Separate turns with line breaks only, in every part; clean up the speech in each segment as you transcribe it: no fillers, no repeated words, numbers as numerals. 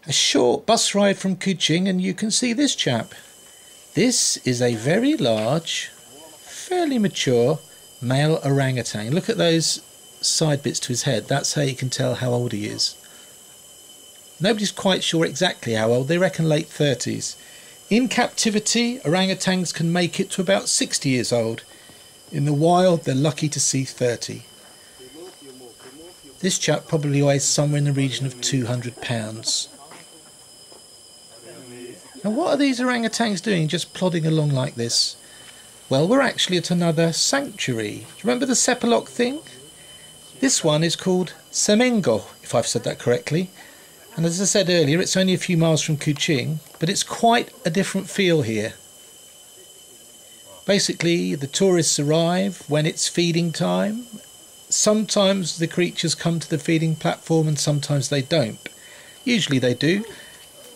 A short bus ride from Kuching and you can see this chap. This is a very large, fairly mature male orangutan. Look at those side bits to his head. That's how you can tell how old he is. Nobody's quite sure exactly how old. They reckon late 30s. In captivity, orangutans can make it to about 60 years old. In the wild, they're lucky to see 30. This chap probably weighs somewhere in the region of 200 pounds. Now what are these orangutans doing just plodding along like this? Well, we're actually at another sanctuary. Do you remember the Sepelok thing? This one is called Semenggoh, if I've said that correctly. And as I said earlier, it's only a few miles from Kuching, but it's quite a different feel here. Basically, the tourists arrive when it's feeding time. Sometimes the creatures come to the feeding platform and sometimes they don't. Usually they do.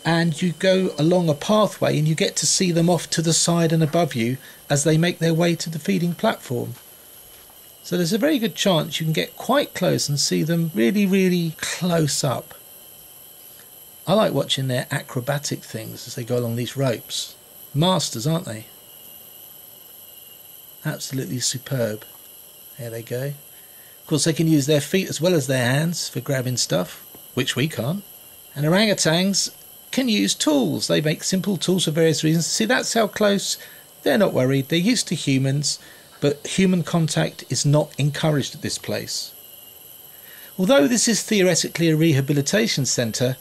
And you go along a pathway and you get to see them off to the side and above you as they make their way to the feeding platform. So there's a very good chance you can get quite close and see them really, really close up. I like watching their acrobatic things as they go along these ropes. Masters, aren't they? Absolutely superb. There they go. Of course, they can use their feet as well as their hands for grabbing stuff, which we can't. And orangutans can use tools. They make simple tools for various reasons. See, that's how close. They're not worried. They're used to humans, but human contact is not encouraged at this place. Although this is theoretically a rehabilitation centre,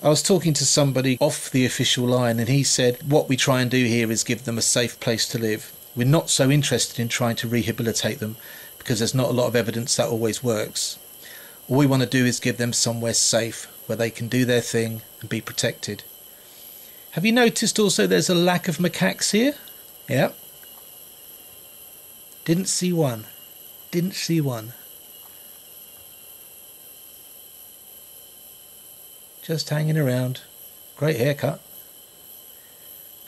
I was talking to somebody off the official line and he said what we try and do here is give them a safe place to live. We're not so interested in trying to rehabilitate them because there's not a lot of evidence that always works. All we want to do is give them somewhere safe where they can do their thing and be protected. Have you noticed also there's a lack of macaques here? Yep. Didn't see one. Didn't see one. Just hanging around. Great haircut.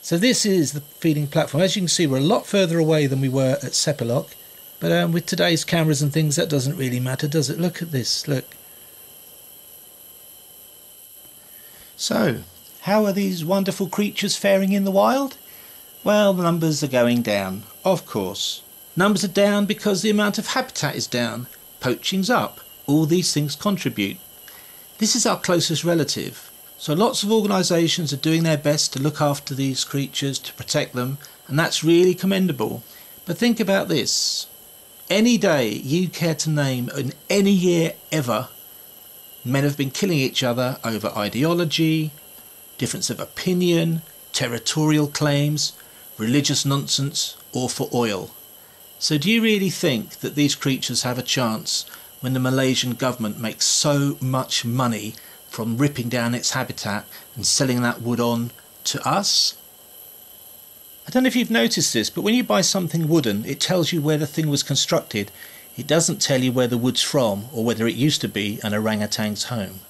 So this is the feeding platform. As you can see, we're a lot further away than we were at Sepelok. But with today's cameras and things, that doesn't really matter, does it? Look at this, look. So, how are these wonderful creatures faring in the wild? Well, the numbers are going down, of course. Numbers are down because the amount of habitat is down. Poaching's up. All these things contribute. This is our closest relative. So lots of organisations are doing their best to look after these creatures, to protect them, and that's really commendable. But think about this. Any day you care to name in any year ever, men have been killing each other over ideology, difference of opinion, territorial claims, religious nonsense, or for oil. So do you really think that these creatures have a chance when the Malaysian government makes so much money from ripping down its habitat and selling that wood on to us? I don't know if you've noticed this, but when you buy something wooden, it tells you where the thing was constructed. It doesn't tell you where the wood's from or whether it used to be an orangutan's home.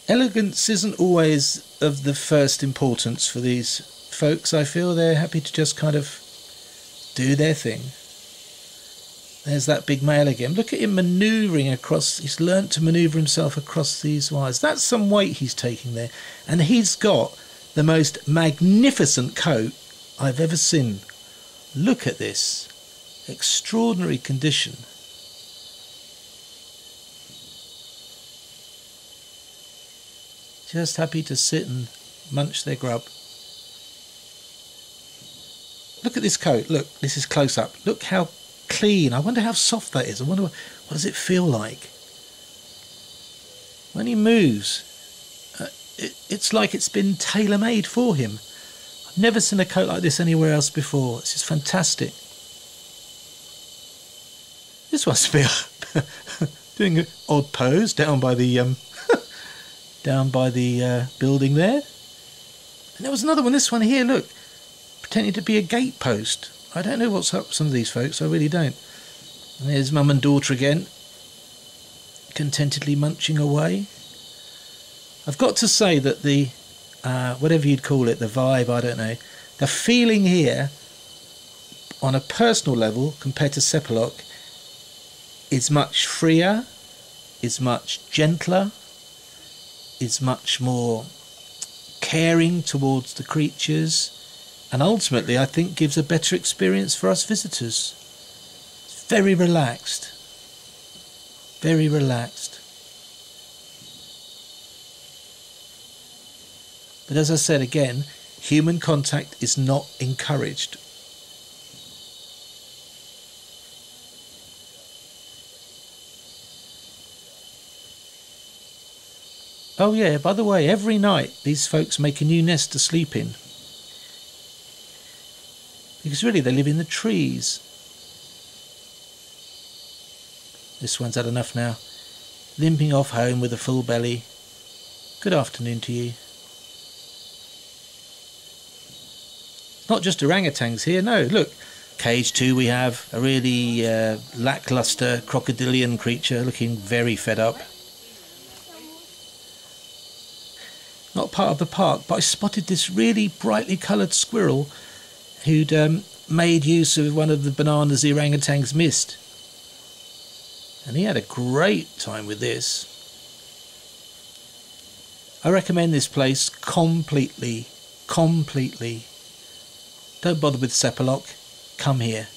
Elegance isn't always of the first importance for these folks. I feel they're happy to just kind of do their thing. There's that big male again. Look at him manoeuvring across. He's learnt to manoeuvre himself across these wires. That's some weight he's taking there. And he's got the most magnificent coat I've ever seen. Look at this. Extraordinary condition. Just happy to sit and munch their grub. Look at this coat. Look, this is close up. Look how clean. I wonder how soft that is. I wonder what does it feel like when he moves. It's like it's been tailor-made for him. I've never seen a coat like this anywhere else before. This is fantastic. This must be doing an odd pose down by the building there. And there was another one. This one here, look, pretending to be a gate post. I don't know what's up with some of these folks. I really don't. And there's mum and daughter again, contentedly munching away. I've got to say that the whatever you'd call it, the vibe, I don't know, the feeling here on a personal level compared to Sepelok is much freer, is much gentler, is much more caring towards the creatures, and ultimately I think gives a better experience for us visitors. It's very relaxed. Very relaxed. But as I said again, human contact is not encouraged. Oh yeah, by the way, every night these folks make a new nest to sleep in. Because really they live in the trees. This one's had enough now. Limping off home with a full belly. Good afternoon to you. Not just orangutans here, no, look. Cage 2 we have a really lackluster crocodilian creature looking very fed up. Not part of the park, but I spotted this really brightly coloured squirrel who'd made use of one of the bananas the orangutans missed. And he had a great time with this. I recommend this place completely. Don't bother with Sepalok, come here.